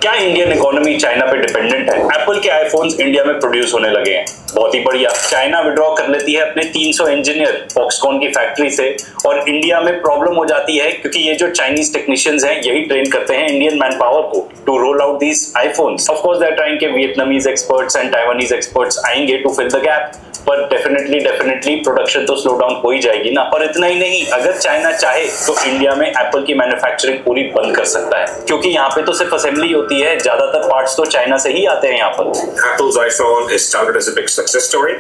क्या Indian economy China पे dependent है? एप्पल के आईफोन्स इंडिया में प्रोड्यूस होने लगे हैं, बहुत ही बढ़िया। चाइना विड्रॉ कर लेती है अपने 300 इंजीनियर फॉक्सकॉन की फैक्ट्री से, और इंडिया में प्रॉब्लम हो जाती है क्योंकि ये जो चाइनीज टेक्नीशियंस हैं यही ट्रेन करते हैं Indian manpower to roll out these दीज आईफोन्स। Of course they are trying के Vietnamese experts and Taiwanese experts आएंगे टू फिल द गैप, पर डेफिनेटली प्रोडक्शन तो स्लो डाउन हो ही जाएगी ना। और इतना ही नहीं, अगर चाइना चाहे तो इंडिया में एप्पल की मैन्युफैक्चरिंग पूरी बंद कर सकता है, क्योंकि यहाँ पे तो सिर्फ असेंबली होती है, ज्यादातर पार्ट्स तो चाइना से ही आते हैं यहाँ पर। Apple's iPhone is touted as a big success story.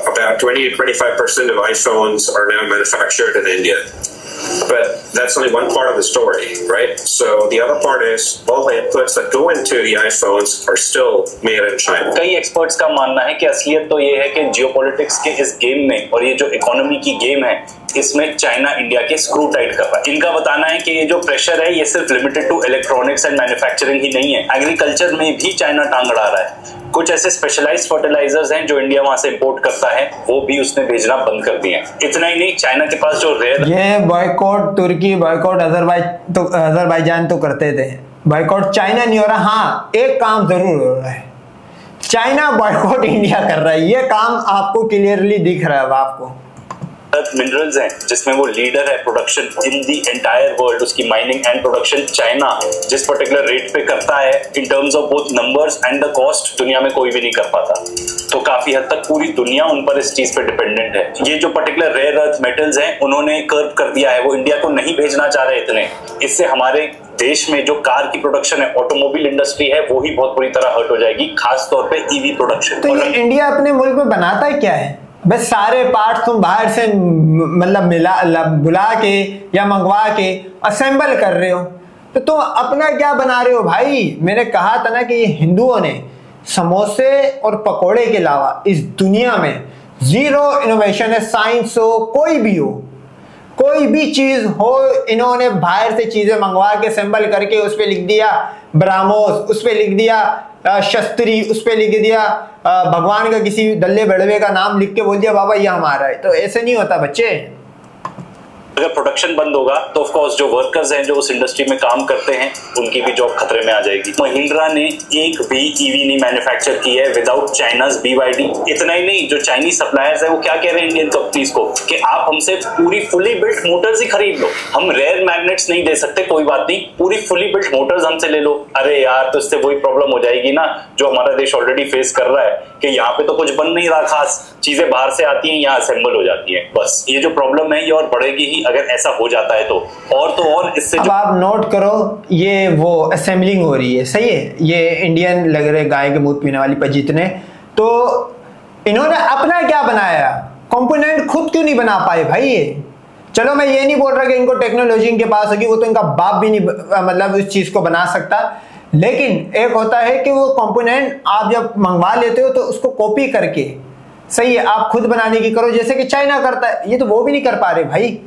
About 20 to 25% of iPhones are now manufactured in India. But that's only one part of the story, right? So the other part is all the inputs that go into the iPhones are still made in China. कई experts का मानना है कि असलियत तो ये है कि जियोपॉलिटिक्स के इस गेम में, और ये जो इकोनॉमी की गेम है, इसमें चाइना इंडिया के स्क्रू टाइट कर रहा है। इनका बताना है कि ये जो प्रेशर है ये सिर्फ limited to electronics and manufacturing ही नहीं है, एग्रीकल्चर में भी चाइना टांग अड़ा रहा है। कुछ ऐसे स्पेशलाइज्ड फर्टिलाइजर्स हैं जो इंडिया वहां से इंपोर्ट करता है, वो भी उसने भेजना बंद कर दिए हैं। इतना ही नहीं, चाइना के पास जो रेयर, ये बॉयकॉट तुर्की, बॉयकॉट अजरबैजान तो करते थे, बॉयकॉट चाइना नहीं हो रहा। हाँ, एक काम जरूर हो रहा है, चाइना बॉयकॉट इंडिया कर रहा है, ये काम आपको क्लियरली दिख रहा है आपको। मिनरल्स हैं जिसमें वो लीडर है production in the entire world, उसकी माइनिंग एंड प्रोडक्शन चाइना जिस पर्टिकुलर रेट पे करता है, in terms of both numbers and the cost, दुनिया में कोई भी नहीं कर पाता। तो काफी हद तक पूरी दुनिया उन पर इस चीज पे डिपेंडेंट है। ये जो पर्टिकुलर रेयर अर्थ मेटल्स हैं उन्होंने कर्व कर दिया है, वो इंडिया को नहीं भेजना चाह रहे इतने। इससे हमारे देश में जो कार की प्रोडक्शन है, ऑटोमोबाइल इंडस्ट्री है, वो ही बहुत बुरी तरह हर्ट हो जाएगी, खास तौर पे ईवी प्रोडक्शन। तो ये इंडिया अपने मुल्क में बनाता है क्या है? बस सारे पार्ट तुम बाहर से मतलब बुला के या मंगवा के असेंबल कर रहे हो, तो तुम अपना क्या बना रहे हो भाई? मैंने कहा था ना कि ये हिंदुओं ने समोसे और पकोड़े के अलावा इस दुनिया में जीरो इनोवेशन है। साइंस हो, कोई भी हो, कोई भी चीज हो, इन्होंने बाहर से चीजें मंगवा के असेंबल करके उस पर लिख दिया ब्राह्मोस, उस पर लिख दिया शस्त्री, उस पर लिख दिया भगवान का किसी डल्ले बड़वे का नाम लिख के बोल दिया बाबा ये हमारा है। तो ऐसे नहीं होता बच्चे। अगर प्रोडक्शन बंद होगा तो ऑफ कोर्स जो वर्कर्स हैं जो उस इंडस्ट्री में काम करते हैं उनकी भी जॉब खतरे में आ जाएगी। महिंद्रा ने एक भी ईवी नहीं मैन्युफैक्चर की है विदाउट चाइनाज BYD। इतना ही नहीं, जो चाइनीज सप्लायर्स है वो क्या कह रहे हैं इंडियन कंपनीज को कि आप हमसे पूरी फुली बिल्ट मोटर्स ही खरीद लो, हम रेयर मैग्नेट्स नहीं दे सकते, कोई बात नहीं, पूरी फुली बिल्ट मोटर्स हमसे ले लो। अरे यार, तो इससे वही प्रॉब्लम हो जाएगी ना जो हमारा देश ऑलरेडी फेस कर रहा है कि यहाँ पे तो कुछ बन नहीं रहा खास, चीजें बाहर से आती हैं, यहाँ असेंबल हो जाती हैं। बस ये जो प्रॉब्लम है ये और बढ़ेगी ही अगर ऐसा हो जाता है तो। और इससे अब आप नोट करो, ये वो असेंबलिंग हो रही है, सही है, ये इंडियन लग रहे गाय के दूध पीने वाली पजीतने, तो इन्होंने अपना क्या बनाया? कंपोनेंट खुद क्यों नहीं बना पाए भाई? ये चलो मैं ये नहीं बोल रहा कि इनको टेक्नोलॉजी इनके पास होगी, वो तो इनका बाप भी नहीं मतलब इस चीज को बना सकता, लेकिन एक होता है कि वो कंपोनेंट आप जब मंगवा लेते हो तो उसको कॉपी करके, सही है, आप खुद बनाने की करो जैसे कि चाइना करता है। ये तो वो भी नहीं कर पा रहे भाई।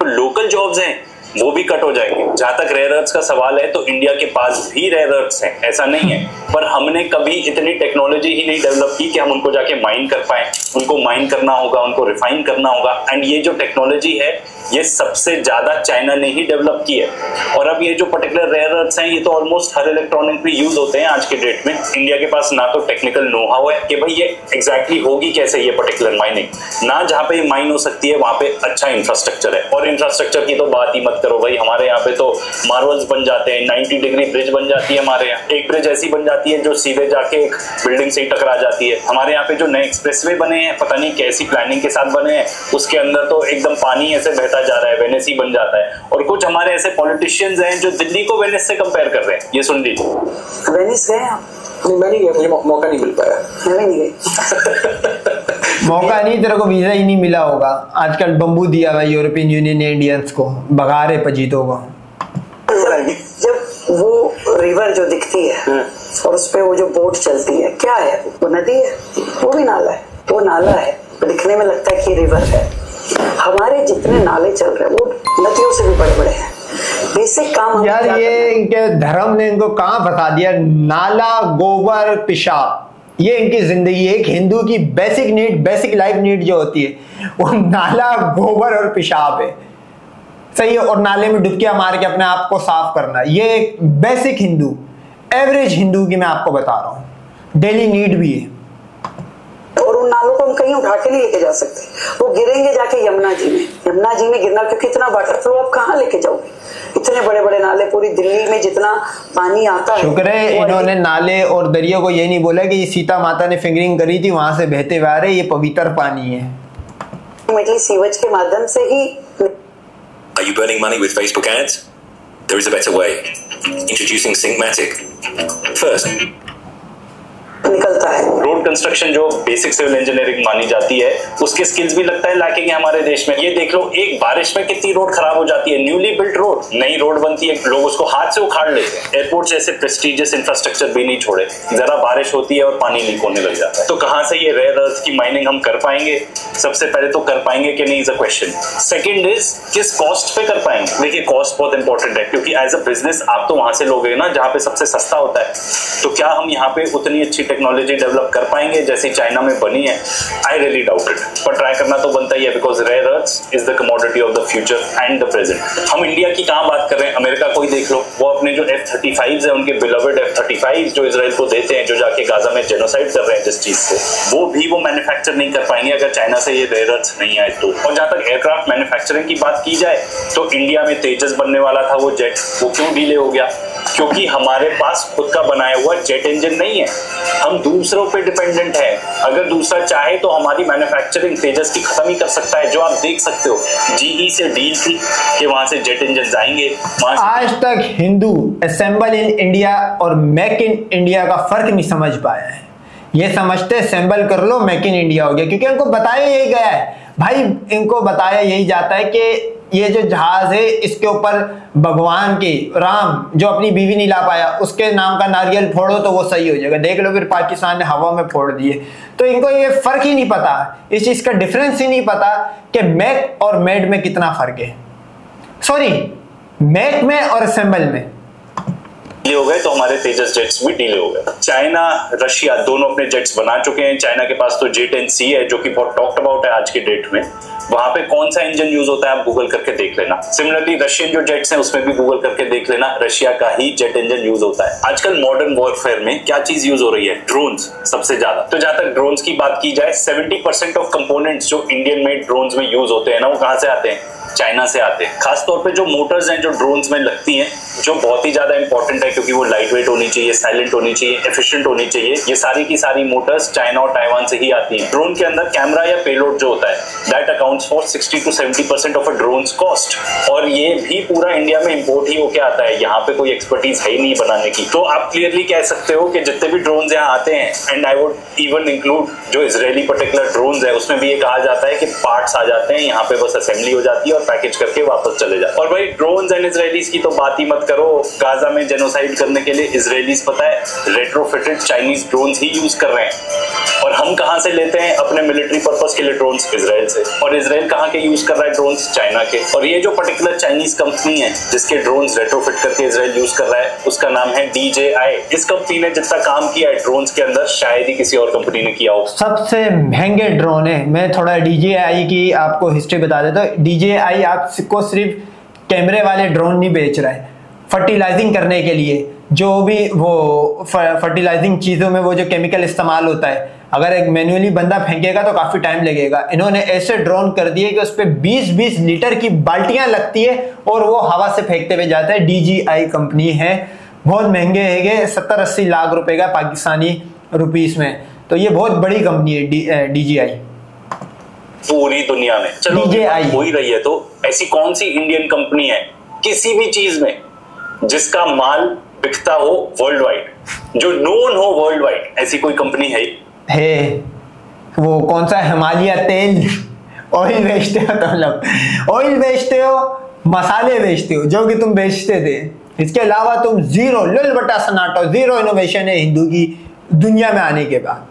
लोकल जॉब्स हैं वो भी कट हो जाएंगे। जहां तक रेयर अर्थ्स का सवाल है तो इंडिया के पास भी रेयर अर्थ्स हैं, ऐसा नहीं है, पर हमने कभी इतनी टेक्नोलॉजी ही नहीं डेवलप की कि हम उनको जाके माइन कर पाए। उनको माइन करना होगा, उनको रिफाइन करना होगा, एंड ये जो टेक्नोलॉजी है ये सबसे ज्यादा चाइना ने ही डेवलप की है। और अब ये जो पर्टिकुलर रेयर अर्थ्स हैं ये तो ऑलमोस्ट हर इलेक्ट्रॉनिक में यूज होते हैं आज के डेट में। इंडिया के पास ना तो टेक्निकल नो हाउ है कि भाई ये एग्जैक्टली होगी कैसे ये पर्टिकुलर माइनिंग, ना जहां पे ये माइन हो सकती है वहां पे अच्छा इंफ्रास्ट्रक्चर है। और इंफ्रास्ट्रक्चर की तो बात ही मत करो भाई, हमारे यहाँ पे तो मार्वल्स बन जाते हैं, 90 डिग्री ब्रिज बन जाती है हमारे यहाँ। एक ब्रिज ऐसी बन जाती है जो सीधे जाके एक बिल्डिंग से ही टकरा जाती है। हमारे यहाँ पे जो नए एक्सप्रेसवे बने हैं पता नहीं कैसी प्लानिंग के साथ बने हैं, उसके अंदर तो एकदम पानी ऐसे बहता जा रहा है, वेनिस ही बन जाता है। और कुछ हमारे ऐसे पॉलिटिशियंस हैं जो दिल्ली को वेनिस से कंपेयर कर रहे हैं, ये सुन लीजिए। वेनिस गए आप? मैं नहीं गया, मुझे मौका नहीं मिल पाया। मैं भी नहीं गई। मौका नहीं, तेरे को वीजा ही नहीं मिला होगा। आजकल बम्बू दिया हुआ यूरोपियन यूनियन ने इंडियंस को, भगा रहे पजीतों को। जब वो रिवर जो दिखती है और उस पे वो जो बोट चलती है, क्या है वो? नदी है, वो भी नाला है, वो नाला है, दिखने में लगता है कि रिवर है। हमारे जितने नाले चल रहे हैं वो नदियों से भी बड़े बड़े हैं। बेसिक काम यार ये इनके धर्म ने इनको कहाँ फंसा दिया। नाला, गोबर, पेशाब, ये इनकी जिंदगी है। एक हिंदू की basic need, basic life need जो होती है वो नाला, गोबर और पेशाब है। सही है, और नाले में डुबकियां मार के अपने आप को साफ करना, ये एक बेसिक हिंदू, एवरेज हिंदू की मैं आपको बता रहा हूँ, डेली नीड भी है। और उन नालों को हम कहीं उठा के नहीं लेके जा सकते, वो गिरेंगे जाके यमुना जी में। यमुना जी में गिरना, क्योंकि इतना वाटर फ्लो आप कहाँ लेके जाओगे? इतने बड़े बड़े नाले, पूरी दिल्ली में जितना पानी आता है। शुक्र है इन्होंने नाले और दरिया को ये नहीं बोला कि ये सीता माता ने फिंगरिंग करी थी वहां से बहते हुए आ रहे, ये पवित्र पानी है। सीवेज के माध्यम से ही। Are you burning money with Facebook ads? There is a better way. Introducing Syncmatic. First, निकलता है। रोड कंस्ट्रक्शन जो बेसिक सिविल इंजीनियरिंग मानी जाती है, उसके स्किल्स भी लगता है लैकिंग है हमारे देश में। ये देख लो, एक बारिश में कितनी रोड खराब हो जाती है। न्यूली बिल्ट रोड, नई रोड बनती है, लोग उसको हाथ से उखाड़ लेते हैं। एयरपोर्ट जैसे प्रेस्टिजियस इंफ्रास्ट्रक्चर भी नहीं छोड़े, जरा बारिश होती है और पानी लीक होने लग जाता है। तो कहां से ये रेयर अर्थ की माइनिंग हम कर पाएंगे? सबसे पहले तो कर पाएंगे कि नहीं, is a question. Second is किस कॉस्ट पे कर पाएंगे? देखिए, कॉस्ट बहुत इंपॉर्टेंट है, क्योंकि एज अ बिजनेस आप तो वहां से लोगे ना जहां पे सबसे सस्ता होता है। तो क्या हम यहाँ पे उतनी अच्छी टेक्नोलॉजी डेवलप कर पाएंगे जैसी चाइना में बनी है? आई रियली डाउट इट, पर ट्राई करना तो बनता ही है, because rare earths is the commodity of the future and the present. हम इंडिया की कहां बात कर रहे हैं, अमेरिका को ही देख लो, वो अपने जो F-35 है, उनके बिलवेड F-35 जो इजराइल को देते हैं, जो जाके गाजा में जेनोसाइड कर रहे हैं जिस चीज से, वो मैन्युफैक्चर नहीं कर पाएंगे अगर चाइना से ये रेयर अर्थ्स नहीं आए तो। और जहां तक एयरक्राफ्ट मैन्युफैक्चरिंग की बात की जाए, तो इंडिया में तेजस बनने वाला था वो जेट, वो क्यों डिले हो गया? क्योंकि हमारे पास खुद का बनाया हुआ जेट इंजन नहीं है, हम दूसरों पे डिपेंडेंट है। अगर दूसरा चाहे तो हमारी मैन्युफैक्चरिंग तेजस की खत्म ही कर सकता है, जो आप देख सकते हो। जीई से डील थी कि वहां से जेट इंजन आएंगे। आज तक हिंदू असेंबल इन इंडिया और मेक इन इंडिया का फर्क नहीं समझ पाया है। ये समझते असेंबल कर लो मेक इन इंडिया हो गया, क्योंकि इनको बताया यही गया है भाई, इनको बताया यही जाता है कि ये जो जहाज है इसके ऊपर भगवान की राम जो अपनी बीवी नहीं ला पाया उसके नाम का नारियल फोड़ो तो वो सही हो जाएगा। देख लो फिर पाकिस्तान ने हवा में फोड़ दिए। तो इनको ये फर्क ही नहीं पता, इस चीज का डिफरेंस ही नहीं पता कि मेक और मेड में कितना फर्क है। सॉरी, मेक में और असेंबल में हो गए तो हमारे तेजस जेट्स भी डीले हो गए। चाइना, रशिया दोनों अपने जेट्स बना चुके हैं। चाइना के पास तो J-10C है जो कि बहुत टॉक्ड अबाउट है आज के डेट में। वहां पे कौन सा इंजन यूज होता है आप गूगल करके देख लेना। सिमिलरली रशियन जो जेट्स हैं उसमें भी गूगल करके देख लेना, रशिया का ही जेट इंजन यूज होता है। आजकल मॉडर्न वॉरफेयर में क्या चीज यूज हो रही है? ड्रोन्स सबसे ज्यादा। तो जहां तक ड्रोन्स की बात की जाए, 70% ऑफ कंपोनेंट्स जो इंडियन मेड ड्रोन्स में यूज होते हैं ना, वो कहां से आते हैं? चाइना से आते हैं। खासतौर पे जो मोटर्स हैं जो ड्रोन्स में लगती हैं, जो बहुत ही ज्यादा इंपॉर्टेंट है क्योंकि वो लाइट वेट होनी चाहिए, साइलेंट होनी चाहिए, एफिशिएंट होनी चाहिए, ये सारी की सारी मोटर्स चाइना और ताइवान से ही आती हैं। ड्रोन के अंदर कैमरा या पेलोड जो होता है, that accounts for 60 to 70% of a drones cost, और ये भी पूरा इंडिया में इंपोर्ट ही होके आता है। यहाँ पे कोई एक्सपर्टीज है ही नहीं बनाने की। तो आप क्लियरली कह सकते हो कि जितने भी ड्रोन्स यहाँ आते हैं, and I would even include जो इजरायली पर्टिकुलर ड्रोन्स है, उसमें भी ये कहा जाता है कि पार्ट्स आ जाते हैं यहाँ पे, बस असेंबली हो जाती है और पैकेज करके वापस चले जाते। और भाई ड्रोन्स एंड इजरायलीज की तो बात ही मत करो। गाजा में जेनोसाइड करने के लिए इजरायलीज पता है रेट्रोफिटेड चाइनीज ड्रोन्स ही यूज कर रहे हैं। और हम कहां से लेते हैं अपने मिलिट्री पर्पस के लिए ड्रोन्स? इजराइल से। और इजराइल कहां के यूज कर रहा है ड्रोन्स? चाइना के। और ये जो पर्टिकुलर चाइनीज कंपनी है जिसके ड्रोन्स रेट्रोफिट करके इजराइल यूज कर रहा है, उसका नाम है DJI। इस कंपनी ने जितना काम किया है ड्रोन्स के अंदर, शायद ही किसी और कंपनी ने किया हो। सबसे महंगे ड्रोन है। मैं थोड़ा DJI की आपको हिस्ट्री बता देता हूँ। DJI आपको सिर्फ कैमरे वाले ड्रोन नहीं बेच रहा है, फर्टिलाइजिंग करने के लिए जो भी वो फर्टिलाइजिंग चीज़ों में वो जो केमिकल इस्तेमाल होता है, अगर एक मैन्युअली बंदा फेंकेगा तो काफ़ी टाइम लगेगा। इन्होंने ऐसे ड्रोन कर दिए कि उस पर 20-20 लीटर की बाल्टियां लगती है और वो हवा से फेंकते हुए जाता है। DJI कंपनी है, बहुत महंगे है, 70-80 लाख रुपए का पाकिस्तानी रुपीस में। तो ये बहुत बड़ी कंपनी है DJI पूरी दुनिया में। चलो DJI हो ही रही है, तो ऐसी कौन सी इंडियन कंपनी है किसी भी चीज में जिसका माल बिकता हो वर्ल्ड वाइड, जो नोन हो वर्ल्ड वाइड? ऐसी कोई कंपनी है? वो कौन सा? हिमालय तेल। ऑयल बेचते हो तुम लोग, ऑयल बेचते हो, मसाले बेचते हो, जो कि तुम बेचते थे। इसके अलावा तुम जीरो, लुल बटा सन्नाटा, जीरो इनोवेशन है हिंदू की दुनिया में आने के बाद।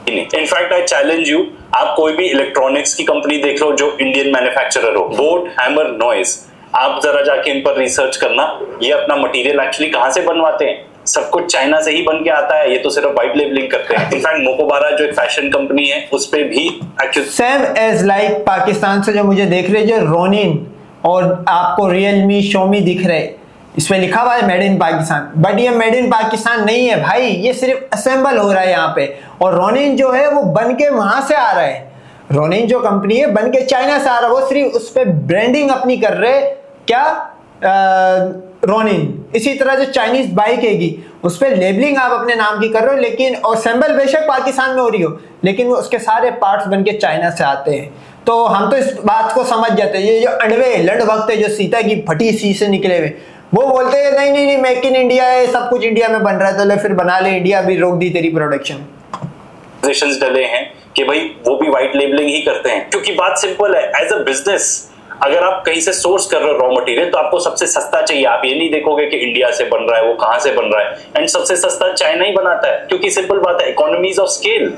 इनफैक्ट आई चैलेंज यू, आप कोई भी इलेक्ट्रॉनिक्स की कंपनी देख लो जो इंडियन मैन्युफैक्चरर हो, बोट, हैमर, नॉइज, आप जरा जाके इन पर रिसर्च करना, ये अपना मटेरियल एक्चुअली कहां से बनवाते हैं? सब कुछ चाइना से ही बन के आता है, ये तो सिर्फ वाइट लेबलिंग करते हैं। इनफैक्ट मोकोबारा जो एक फैशन कंपनी है, उस पे भी सेम एज लाइक पाकिस्तान से जो मुझे देख रहे, जो रोनिन और आपको रियलमी शोमी दिख रहे, इस पे लिखा हुआ है मेड इन पाकिस्तान, बट ये मेड इन पाकिस्तान नहीं है भाई, ये सिर्फ असेंबल हो रहा है यहाँ पे। और रोनिन जो है वो बन के वहां से आ रहा है, रोनिन जो कंपनी है बन के चाइना से आ रहा है, वो सिर्फ उस पर ब्रांडिंग अपनी कर रहे, क्या रोनिन। इसी तरह जो चाइनीज बाइक हैगी उस पर लेबलिंग आप अपने नाम की कर रहे हो, लेकिन असेंबल बेशक पाकिस्तान में हो रही हो, लेकिन उसके सारे पार्ट्स बन के चाइना से आते हैं। तो हम तो इस बात को समझ जाते हैं, ये जो अड़वे लड़ वक्त है जो सीता की फटी सी से निकले हुए, वो बोलते हैं नहीं नहीं नहीं मेक इन इंडिया है, सब कुछ इंडिया में बन रहा है, तो ले फिर बना ले, इंडिया भी रोक दी तेरी प्रोडक्शन। डले हैं कि भाई वो भी व्हाइट लेबलिंग ही करते हैं, क्योंकि बात सिंपल है, एज अ बिजनेस अगर आप कहीं से सोर्स कर रहे हो रॉ मटेरियल तो आपको सबसे सस्ता चाहिए। आप ये नहीं देखोगे कि इंडिया से बन रहा है, वो कहां से बन रहा है, एंड सबसे सस्ता चाइना ही बनाता है, क्योंकि सिंपल बात है, इकोनॉमीज ऑफ स्केल।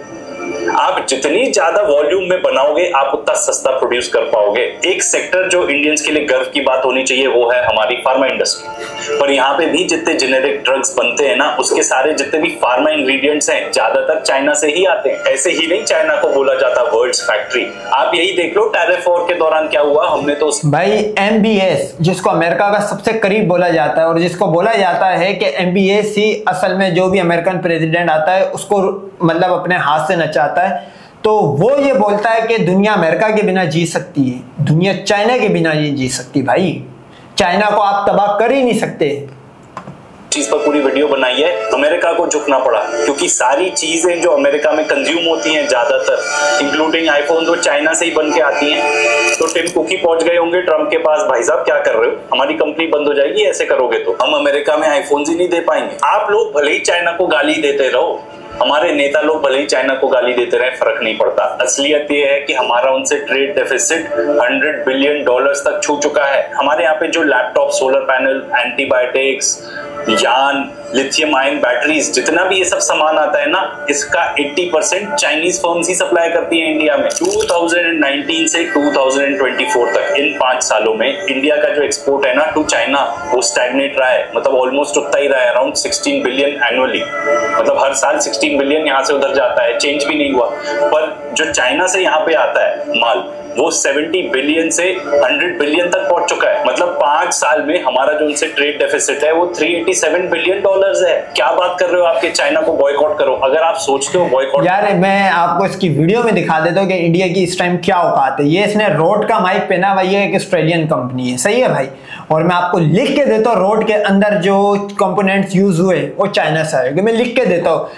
आप जितनी ज्यादा वॉल्यूम में बनाओगे आप उतना सस्ता प्रोड्यूस कर पाओगे। एक सेक्टर जो इंडियंस के लिए गर्व की बात होनी चाहिए वो है हमारी फार्मा इंडस्ट्री। पर यहाँ पे भी जितने जेनेरिक ड्रग्स बनते हैं ना, उसके सारे जितने भी फार्मा इंग्रेडिएंट्स हैं ज्यादातर चाइना से ही आते हैं। ऐसे ही नहीं चाइना को बोला जाता वर्ल्ड्स फैक्ट्री। आप यही देख लो टैरिफ वॉर के दौरान क्या हुआ, हमने तो भाई MBS जिसको अमेरिका का सबसे करीब बोला जाता है, और जिसको बोला जाता है कि MBS ही असल में जो भी अमेरिकन प्रेसिडेंट आता है उसको मतलब अपने हाथ से नचाता है, तो वो ये बोलता है कि दुनिया अमेरिका के बिना जी सकती है, दुनिया चाइना के बिना नहीं जी सकती। भाई चाइना को आप तबाह कर ही नहीं सकते। चीज पर पूरी वीडियो बनाई है, अमेरिका को झुकना पड़ा, क्योंकि सारी चीजें जो अमेरिका में कंज्यूम होती हैं ज्यादातर इंक्लूडिंग आईफोन वो चाइना से ही बन के आती हैं। तो टिम कुक ही पहुंच गए होंगे ट्रम्प के पास, भाई साहब क्या कर रहे हो, हमारी कंपनी बंद हो जाएगी ऐसे करोगे तो, हम अमेरिका में आईफोन ही नहीं दे पाएंगे। आप लोग भले ही चाइना को गाली देते रहो, हमारे नेता लोग भले ही चाइना को गाली देते रहे, फर्क नहीं पड़ता। असलियत ये है कि हमारा उनसे ट्रेड डेफिसिट $100 बिलियन तक छू चुका है। हमारे यहाँ पे जो लैपटॉप, सोलर पैनल, एंटीबायोटिक्स, यान, लिथियम आयन बैटरीज, जितना भी ये सब सामान आता है ना, इसका 80% चाइनीज फर्म्स ही सप्लाई करती हैं इंडिया में। 2019 से 2024 तक इन 5 सालों में इंडिया का जो एक्सपोर्ट है ना टू चाइना वो स्टैग्नेट रहा है, मतलब ऑलमोस्ट उतना ही रहा है, अराउंड 16 बिलियन एनुअली। मतलब हर साल 16 बिलियन यहाँ से उधर जाता है, चेंज भी नहीं हुआ। पर जो चाइना से यहाँ पे आता है माल वो 70 बिलियन से 100 बिलियन तक पहुंच चुका है। मतलब 5 साल में हमारा जो उनसे ट्रेड डेफिसिट है वो $387 बिलियन है। क्या बात कर रहे हो आपके चाइना को बॉयकॉट करो, अगर आप सोचते हो बॉयकॉट। यार मैं आपको इसकी वीडियो में दिखा देता हूँ कि इंडिया की इस टाइम क्या औकात है। ये इसने रोड का माइक पहना हुआ, ये एक ऑस्ट्रेलियन कंपनी है, सही है भाई, और मैं आपको लिख के देता हूँ रोड के अंदर जो कंपोनेंट्स यूज हुए वो चाइना से आए, मैं लिख के देता हूँ।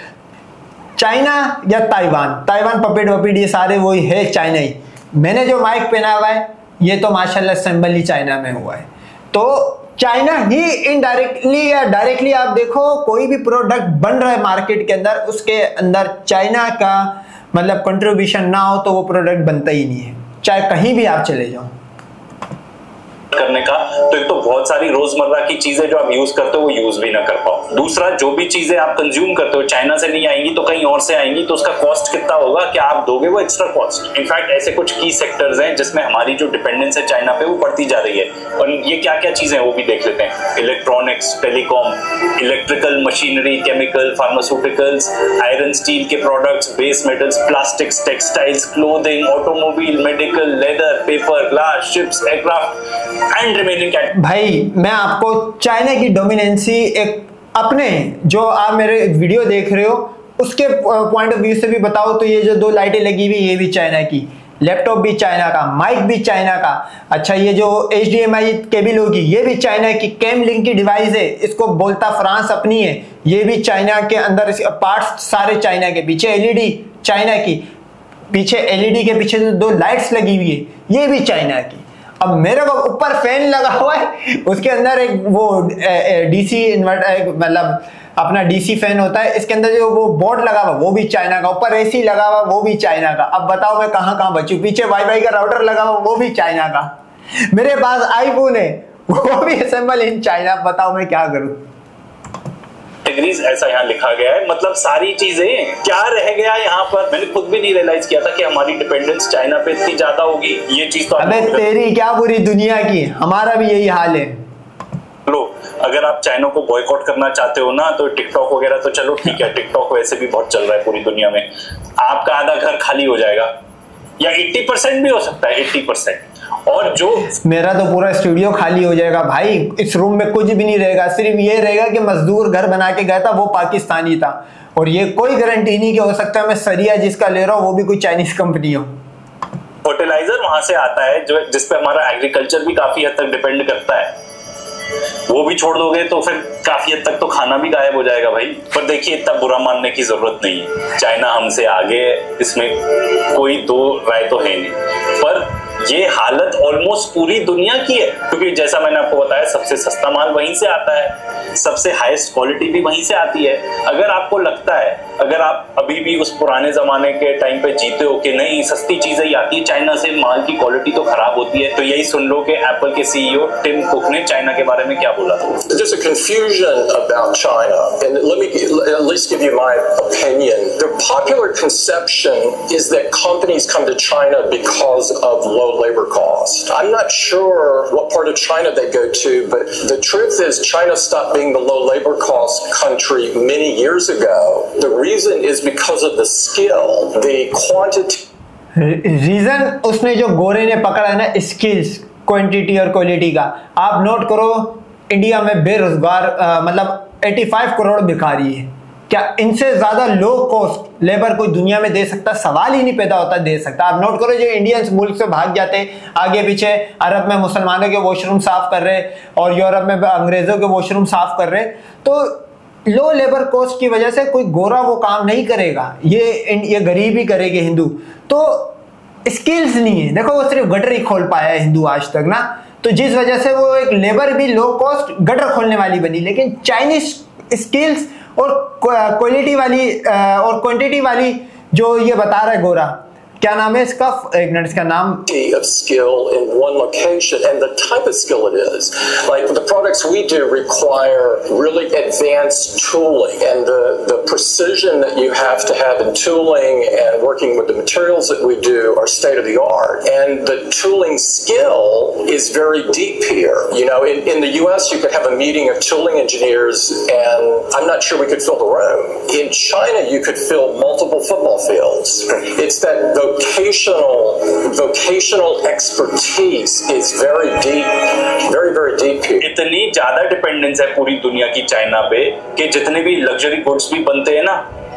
चाइना या ताइवान पपेट वपेट ये सारे वही है, चाइना ही। मैंने जो माइक पहना हुआ है ये तो माशाल्लाह असेंबल ही चाइना में हुआ है। तो चाइना ही इनडायरेक्टली या डायरेक्टली आप देखो कोई भी प्रोडक्ट बन रहा है मार्केट के अंदर, उसके अंदर चाइना का मतलब कंट्रीब्यूशन ना हो तो वो प्रोडक्ट बनता ही नहीं है, चाहे कहीं भी आप चले जाओ करने का। तो एक तो बहुत सारी रोजमर्रा की चीजें जो आप यूज करते हो वो यूज भी ना कर पाओ। दूसरा, जो भी चीजें आप कंज्यूम करते हो चाइना से नहीं आएंगी तो कहीं और से आएंगी, तो उसका कॉस्ट कितना होगा, क्या आप दोगे वो एक्स्ट्रा कॉस्ट। इनफैक्ट ऐसे कुछ की सेक्टर्स हैं जिसमें हमारी जो डिपेंडेंस है चाइना पे वो बढ़ती जा रही है। और ये क्या क्या चीजें वो भी देख लेते हैं, electronics, telecom, electrical machinery, chemical, pharmaceuticals, iron steel के products, base metals, plastics, textiles, clothing, automobile, medical, leather, paper, glass, ships, aircraft and remaining. भाई मैं आपको चाइना की डोमिनेंसी एक अपने जो आप मेरे वीडियो देख रहे हो उसके पॉइंट ऑफ व्यू से भी बताओ तो ये जो 2 लाइटें लगी हुई ये भी चाइना की, लैपटॉप भी चाइना का, माइक भी चाइना का। अच्छा ये जो HDMI केबल होगी ये भी चाइना की, कैम लिंक की डिवाइस है इसको बोलता फ्रांस अपनी है, ये भी चाइना के अंदर, पार्ट्स सारे चाइना के। पीछे LED चाइना की, पीछे LED के पीछे जो 2 लाइट्स लगी हुई है ये भी चाइना की। अब मेरे को ऊपर फैन लगा हुआ है उसके अंदर एक वो DC इन्वर्टर मतलब अपना DC फैन होता है, इसके अंदर जो वो बोर्ड लगा हुआ वो भी चाइना का, ऊपर AC लगा हुआ वो भी चाइना का। अब बताओ मैं कहां कहां बचूं, पीछे वाईफाई का राउटर लगा हुआ वो भी चाइना का, मेरे पास आईफोन है वो भी असेंबल इन चाइना, बताओ मैं क्या करूं। डिग्रीज ऐसा यहाँ लिखा गया है, मतलब सारी चीजें क्या रह गया यहाँ पर। मैंने खुद भी नहीं रियलाइज किया था कि हमारी डिपेंडेंस चाइना पे इतनी ज्यादा होगी, ये चीज तो अबे तेरी क्या पूरी दुनिया की, हमारा भी यही हाल है। लो अगर आप चाइना को बॉयकॉट करना चाहते हो ना तो टिकटॉक वगैरह तो चलो ठीक है, टिकटॉक वैसे भी बहुत चल रहा है पूरी दुनिया में, आपका आधा घर खाली हो जाएगा या 80% भी हो सकता है 80%। और जो मेरा तो पूरा स्टूडियो खाली हो जाएगा भाई, इस रूम में कुछ भी नहीं रहेगा, सिर्फ ये रहेगा कि मजदूर घर बना के गया था वो पाकिस्तानी था, और ये कोई गारंटी नहीं कि हो सकता है मैं सरिया जिसका ले रहा हूँ वो भी कोई चाइनीज कंपनी हो। फर्टिलाइजर वहां से आता है जो जिसपे हमारा एग्रीकल्चर भी काफी हद तक डिपेंड करता है, वो भी छोड़ दोगे तो फिर काफी हद तक तो खाना भी गायब हो जाएगा भाई। पर देखिए इतना बुरा मानने की जरूरत नहीं है, चाइना हमसे आगे है, इसमें कोई दो राय तो है नहीं, पर ये हालत ऑलमोस्ट पूरी दुनिया की है, क्योंकि जैसा मैंने आपको बताया सबसे सस्ता माल वहीं से आता है, सबसे हाईएस्ट क्वालिटी भी वहीं से आती है। अगर आपको लगता है, अगर आप अभी भी उस पुराने जमाने के टाइम पे जीते हो कि नहीं सस्ती चीजें ही आती है चाइना से, माल की क्वालिटी तो खराब होती है, तो यही सुन लो कि एप्पल के सीईओ टिम कुक ने चाइना के बारे में क्या बोला। There's a confusion about China, and let me at least give you my opinion. The popular conception is that companies come to China because of low labor cost. I'm not sure what part of China they go to, but the truth is China stopped being the low labor cost country many years ago. The reason is because of the skill, the quantity. Reason उसने जो गोरे ने पकड़ा है ना, skills, quantity और quality का। आप note करो इंडिया में बेरोजगार मतलब 85 करोड़ भिखारी है, क्या इनसे ज्यादा लो कॉस्ट लेबर कोई दुनिया में दे सकता? सवाल ही नहीं पैदा होता दे सकता। आप नोट करो जो इंडियंस मुल्क से भाग जाते आगे पीछे, अरब में मुसलमानों के वॉशरूम साफ कर रहे और यूरोप में अंग्रेजों के वॉशरूम साफ कर रहे, तो लो लेबर कॉस्ट की वजह से कोई गोरा वो काम नहीं करेगा, ये गरीब ही करेंगे हिंदू। तो स्किल्स नहीं है, देखो वो सिर्फ गटर ही खोल पाया है हिंदू आज तक ना, तो जिस वजह से वो एक लेबर भी लो कॉस्ट गटर खोलने वाली बनी। लेकिन चाइनीज स्किल्स और क्वालिटी वाली और क्वांटिटी वाली जो ये बता रहा है गोरा, क्या नाम है इसका, एक मिनट इसका नाम, of skill in one location and the type of skill it is. Like the products we do require really advanced tooling, and the precision that you have to have in tooling and working with the materials that we do are state of the art. And the tooling skill is very deep here. You know, in the US you could have a meeting of tooling engineers and I'm not sure we could fill the room. In China you could fill multiple football fields. It's that vocational expertise is very deep, very deep here. इतनी ज्यादा dependence है पूरी दुनिया की China पे कि जितने भी लग्जरी गुड्स भी बनते हैं ना,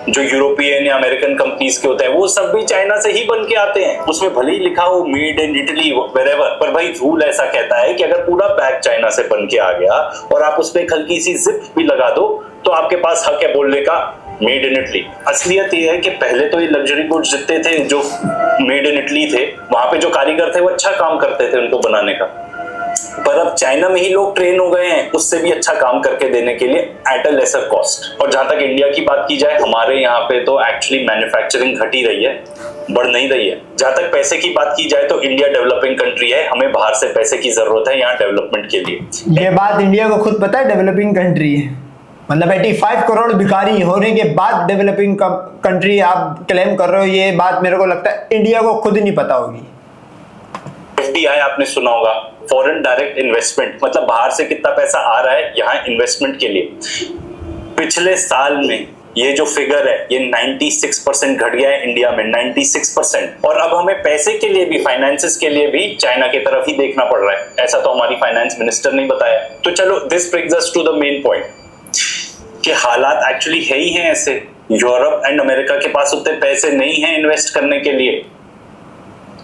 जो यूरोपियन या अमेरिकन कंपनीज के होते हैं, वो सब भी चाइना से ही बन के आते हैं। उसमें भले ही लिखा हो मेड इन इटली वेरेवर, पर भाई रूल ऐसा कहता है कि अगर पूरा बैग चाइना से बन के आ गया और आप उस पर एक हल्की सी जिप भी लगा दो तो आपके पास हक है बोलने का मेड इन इटली। असलियत ये है कि पहले तो ये लग्जरी गुड्स जितने थे जो मेड इन इटली थे, वहां पे जो कारीगर थे वो अच्छा काम करते थे उनको बनाने का, पर अब चाइना में ही लोग ट्रेन हो गए हैं उससे भी अच्छा काम करके देने के लिए एट अ लेसर कॉस्ट। और जहां तक इंडिया की बात की जाए, हमारे यहाँ पे तो एक्चुअली मैन्युफैक्चरिंग घट ही रही है, बढ़ नहीं रही है। जहां तक पैसे की बात की जाए तो इंडिया डेवलपिंग कंट्री है, हमें बाहर से पैसे की जरूरत है यहाँ डेवलपमेंट के लिए। ये बात इंडिया को खुद पता है डेवलपिंग कंट्री है, मतलब 85 करोड़ भिखारी होने के बाद डेवलपिंग कंट्री आप क्लेम कर रहे हो, ये बात मेरे को लगता है इंडिया को खुद नहीं पता होगी। FDI आपने सुना होगा, फॉरेन डायरेक्ट इन्वेस्टमेंट, मतलब बाहर से कितना पैसा आ रहा है यहाँ इन्वेस्टमेंट के लिए। पिछले साल में ये जो फिगर है ये 96% घट गया है इंडिया में, 96%। और अब हमें पैसे के लिए भी, फाइनेंसेस के लिए भी चाइना की तरफ ही देखना पड़ रहा है, ऐसा तो हमारी फाइनेंस मिनिस्टर ने बताया। तो चलो this brings us to the main point कि हालात एक्चुअली है ही हैं ऐसे। यूरोप एंड अमेरिका के पास उतने पैसे नहीं हैं इन्वेस्ट करने के लिए,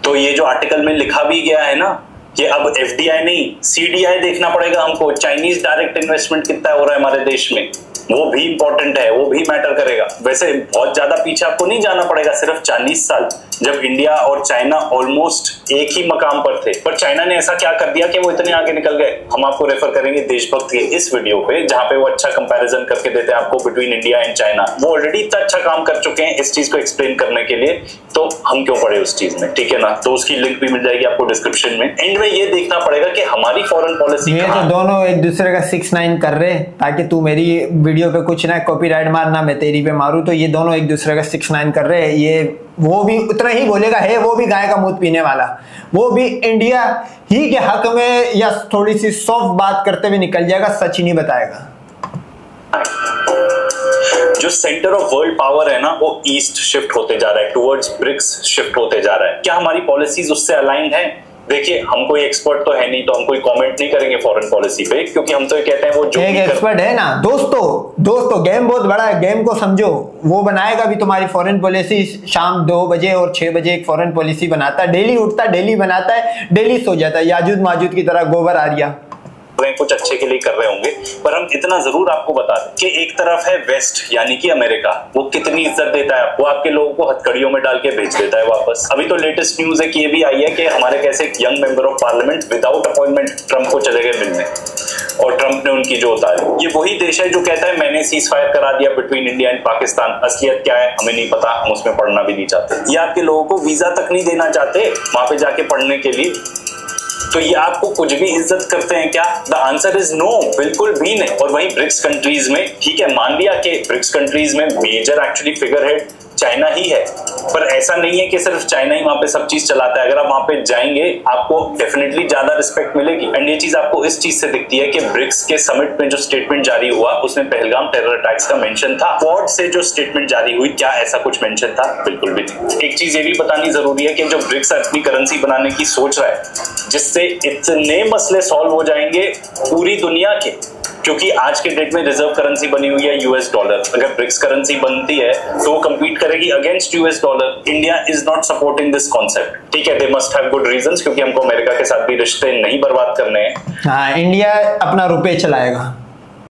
तो ये जो आर्टिकल में लिखा भी गया है ना कि अब FDI नहीं CDI देखना पड़ेगा हमको, चाइनीज डायरेक्ट इन्वेस्टमेंट कितना हो रहा है हमारे देश में, वो भी इंपॉर्टेंट है, वो भी मैटर करेगा। वैसे बहुत ज्यादा पीछे आपको नहीं जाना पड़ेगा, सिर्फ 40 साल, जब इंडिया और चाइना ऑलमोस्ट एक ही मकाम पर थे। पर चाइना ने ऐसा क्या कर दिया कि वो इतने आगे निकल गए। हम आपको रेफर करेंगे देशभक्त के इस वीडियो पे, जहां पे वो अच्छा कंपैरिजन करके देते हैं आपको बिटवीन इंडिया एंड चाइना। वो ऑलरेडी इतना अच्छा काम कर चुके हैं इस चीज को एक्सप्लेन करने के लिए, तो हम क्यों पड़े उस चीज में, ठीक है ना। तो उसकी लिंक भी मिल जाएगी आपको डिस्क्रिप्शन में। एंड में ये देखना पड़ेगा कि हमारी फॉरेन पॉलिसी, ये तो दोनों एक दूसरे का 6-9 कर रहे हैं ताकि तू मेरी वीडियो पे कुछ ना कॉपीराइट मारना, मैं तेरी पे मारूं, तो ये दोनों एक दूसरे का 6-9 कर रहे हैं। ये वो भी उतना ही बोलेगा, है वो भी गाय का मूत पीने वाला, वो भी इंडिया ही के हक में या थोड़ी सी सॉफ्ट बात करते हुए निकल जाएगा, सच ही नहीं बताएगा। जो सेंटर ऑफ वर्ल्ड पावर है ना वो ईस्ट शिफ्ट होते जा रहा है, टुवर्ड्स ब्रिक्स शिफ्ट होते जा रहा है। क्या हमारी पॉलिसीज उससे अलाइंड है? देखिए हम कोई एक्सपर्ट तो है नहीं, तो हम कोई कमेंट नहीं करेंगे फॉरेन पॉलिसी पे, क्योंकि हम तो ये कहते हैं वो जो एक एक्सपर्ट है ना दोस्तों गेम बहुत बड़ा है, गेम को समझो। वो बनाएगा भी तुम्हारी फॉरेन पॉलिसी, शाम 2 बजे और 6 बजे एक फॉरेन पॉलिसी बनाता है, डेली उठता है, डेली बनाता है, डेली सो जाता है, याजूद माजूद की तरह गोबर आरिया। कुछ अच्छे के लिए कर रहे होंगे, पर हम इतना जरूर आपको बता दें कि एक तरफ है वेस्ट यानी कि अमेरिका, वो कितनी इज्जत देता है, वो आपके लोगों को हथकड़ियों में डाल के भेज देता है वापस। अभी तो लेटेस्ट न्यूज है कि ये भी आई है कि हमारे कैसे एक young member of parliament without appointment Trump को चले गए मिलने, और ट्रंप ने उनकी जो उतारी। ये वही देश है जो कहता है मैंने सीज फायर करा दिया बिटवीन इंडिया एंड पाकिस्तान। असलियत क्या है हमें नहीं पता, हम उसमें पढ़ना भी नहीं चाहते। ये आपके लोगों को वीजा तक नहीं देना चाहते वहां पे जाके पढ़ने के लिए, तो ये आपको कुछ भी इज्जत करते हैं क्या? द आंसर इज नो, बिल्कुल भी नहीं। और वहीं ब्रिक्स कंट्रीज में, ठीक है मान लिया कि ब्रिक्स कंट्रीज में major actually figure head China ही है, पर ऐसा नहीं है कि सिर्फ चाइना ही वहां पे सब चीज चलाता है। अगर आप वहां पे जाएंगे आपको डेफिनेटली ज्यादा रिस्पेक्ट मिलेगी। एंड ये चीज आपको इस चीज से दिखती है कि ब्रिक्स के समिट में जो स्टेटमेंट जारी हुआ उसमें पहलगाम टेरर अटैक्स का मेंशन था। क्वाड से जो स्टेटमेंट जारी हुई, क्या ऐसा कुछ मेंशन था? बिल्कुल भी नहीं। एक चीज ये भी बतानी जरूरी है कि जो ब्रिक्स अपनी करेंसी बनाने की सोच रहा है, जिससे इतने मसले सॉल्व हो जाएंगे पूरी दुनिया के, क्योंकि आज के डेट में रिजर्व करेंसी बनी हुई है यूएस डॉलर। अगर ब्रिक्स करेंसी बनती है तो वो कम्पीट करेगी against US dollar. India is not supporting this concept, ठीक है, they must have good reasons, क्योंकि हमको अमेरिका के साथ भी रिश्ते नहीं बर्बाद करने हैं। हाँ, इंडिया अपना रुपए चलाएगा।